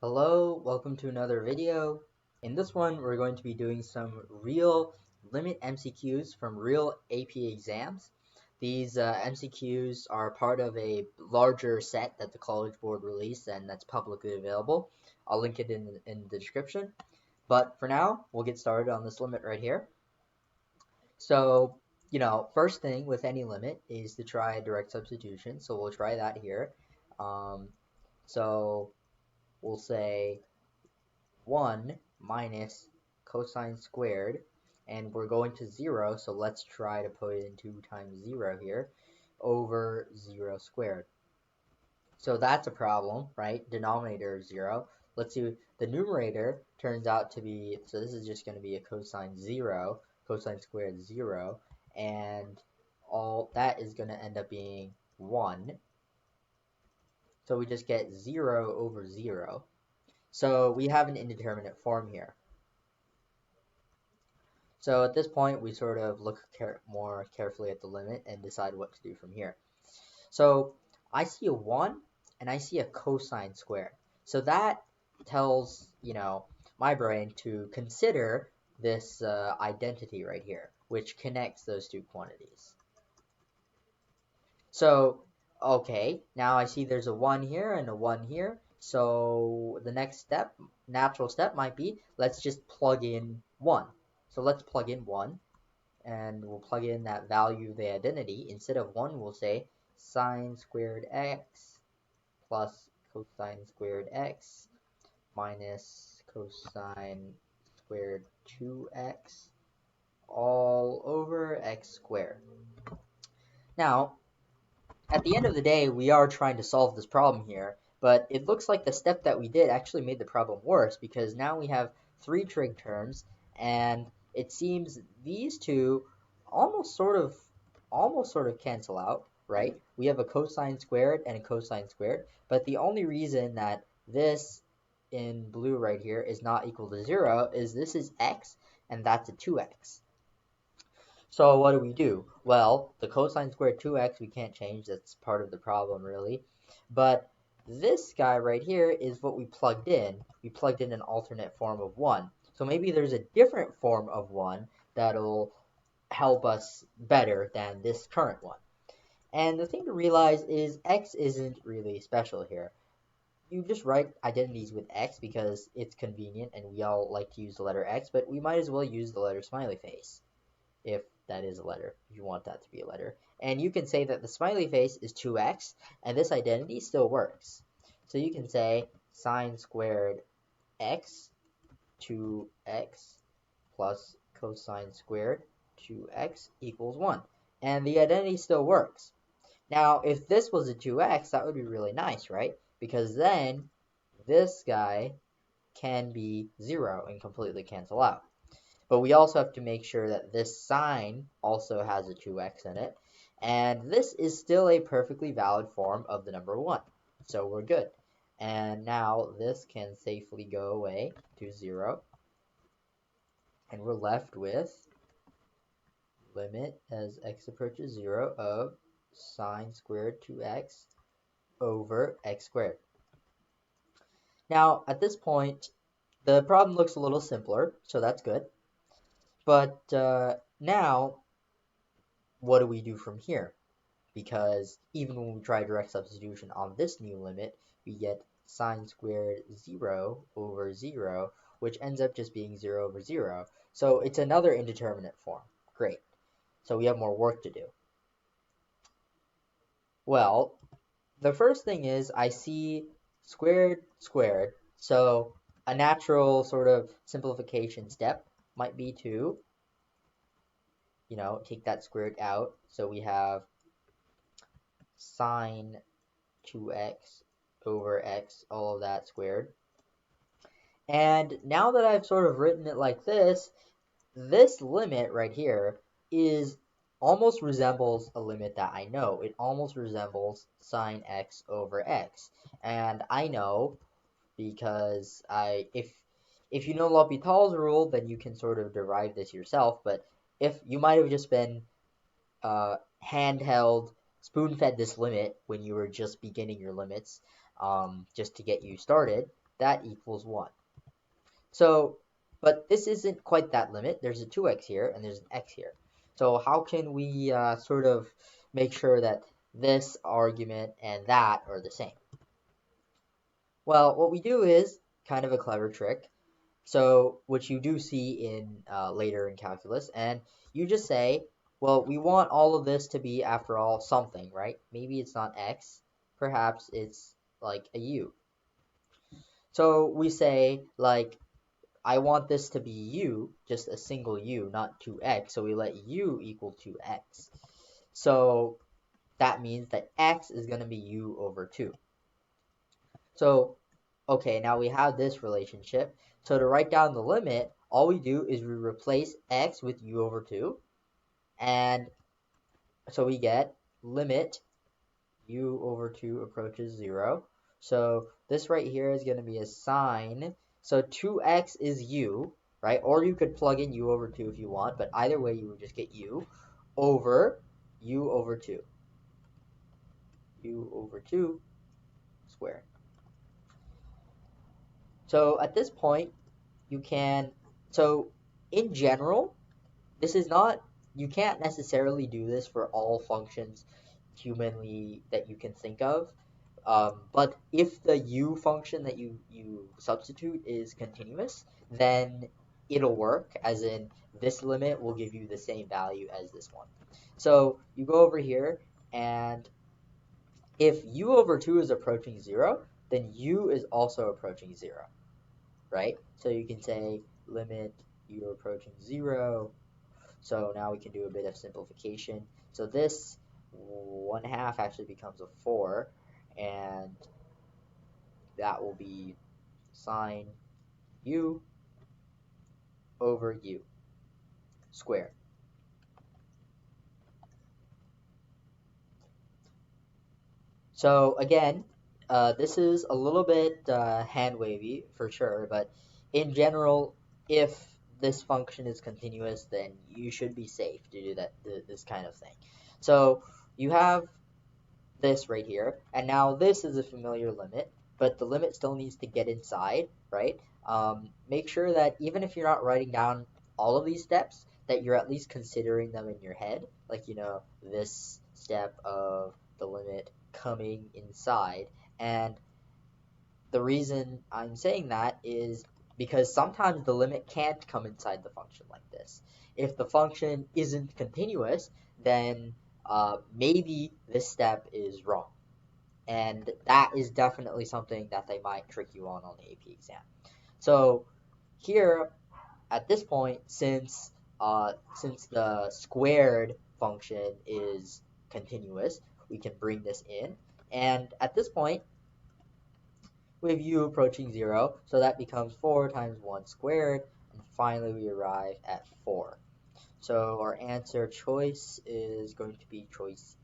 Hello, welcome to another video. In this one, we're going to be doing some real limit MCQs from real AP exams. These MCQs are part of a larger set that the College Board released and that's publicly available. I'll link it in the description. But for now, we'll get started on this limit right here. So, first thing with any limit is to try direct substitution. So we'll try that here. So we'll say 1 minus cosine squared, and we're going to 0, so let's try to put in 2 times 0 here, over 0 squared. So that's a problem, right? Denominator is 0. Let's see, the numerator turns out to be, so this is just going to be a cosine 0, cosine squared 0, and all that is going to end up being 1. So we just get 0 over 0. So we have an indeterminate form here. So at this point, we sort of look more carefully at the limit and decide what to do from here. So I see a 1 and I see a cosine square. So that tells, my brain to consider this identity right here, which connects those two quantities. So, okay, now I see there's a 1 here and a 1 here. So the next step, natural step might be, let's just plug in 1. So let's plug in 1, and we'll plug in that value of the identity. Instead of 1, we'll say sine squared x plus cosine squared x minus cosine squared 2x all over x squared. Now, at the end of the day, we are trying to solve this problem here, but it looks like the step that we did actually made the problem worse, because now we have 3 trig terms, and it seems these two almost sort of cancel out, right? We have a cosine squared and a cosine squared, but the only reason that this in blue right here is not equal to 0 is this is x and that's a 2x. So what do? Well, the cosine squared 2x we can't change, that's part of the problem really. But this guy right here is what we plugged in. We plugged in an alternate form of 1. So maybe there's a different form of 1 that'll help us better than this current one. And the thing to realize is x isn't really special here. You just write identities with x because it's convenient and we all like to use the letter x, but we might as well use the letter smiley face, if that is a letter, if you want that to be a letter. And you can say that the smiley face is 2x, and this identity still works. So you can say sine squared x 2x plus cosine squared 2x equals 1. And the identity still works. Now, if this was a 2x, that would be really nice, right? Because then this guy can be 0 and completely cancel out. But we also have to make sure that this sign also has a 2x in it. And this is still a perfectly valid form of the number 1. So we're good. And now this can safely go away to 0. And we're left with limit as x approaches 0 of sine squared 2x over x squared. Now, at this point, the problem looks a little simpler, so that's good. But now, what do we do from here? Because even when we try direct substitution on this new limit, we get sine squared 0 over 0, which ends up just being 0 over 0. So it's another indeterminate form. Great. So we have more work to do. Well, the first thing is I see squared squared. So a natural sort of simplification step might be to, take that squared out. So we have sine 2x over x, all of that squared. And now that I've sort of written it like this limit right here is almost resembles a limit that I know. It almost resembles sine x over x. And I know because if you know L'Hopital's rule, then you can sort of derive this yourself. But if you might have just been handheld, spoon-fed this limit when you were just beginning your limits, just to get you started, that equals 1. So, but this isn't quite that limit. There's a 2x here, and there's an x here. So how can we sort of make sure that this argument and that are the same? Well, what we do is kind of a clever trick. So, which you do see in later in calculus, and you just say, well, we want all of this to be, after all, something, right? Maybe it's not x, perhaps it's like a u. So we say, like, I want this to be u, just a single u, not 2x, so we let u equal 2x. So that means that x is going to be u over 2. So, okay, now we have this relationship. So to write down the limit, all we do is we replace x with u over 2. And so we get limit u over 2 approaches 0. So this right here is going to be a sine. So 2x is u, right? Or you could plug in u over 2 if you want, but either way you would just get u over 2. U over 2 squared. So at this point, you can, so in general, this is not, you can't necessarily do this for all functions humanly that you can think of. But if the u function that you substitute is continuous, then it'll work, as in this limit will give you the same value as this one. So you go over here, and if u over 2 is approaching 0, then u is also approaching 0, right? So you can say limit u approaching 0. So now we can do a bit of simplification. So this 1/2 actually becomes a 4, and that will be sine u over u squared. So again, this is a little bit hand wavy for sure, but in general, if this function is continuous, then you should be safe to do that, this kind of thing. So you have this right here, and now this is a familiar limit, but the limit still needs to get inside, right? Make sure that even if you're not writing down all of these steps, that you're at least considering them in your head, like, you know, this step of the limit coming inside. And the reason I'm saying that is because sometimes the limit can't come inside the function like this. If the function isn't continuous, then maybe this step is wrong. And that is definitely something that they might trick you on the AP exam. So here, at this point, since the squared function is continuous, we can bring this in. And at this point, we have u approaching 0, so that becomes 4 times 1 squared, and finally we arrive at 4. So our answer choice is going to be choice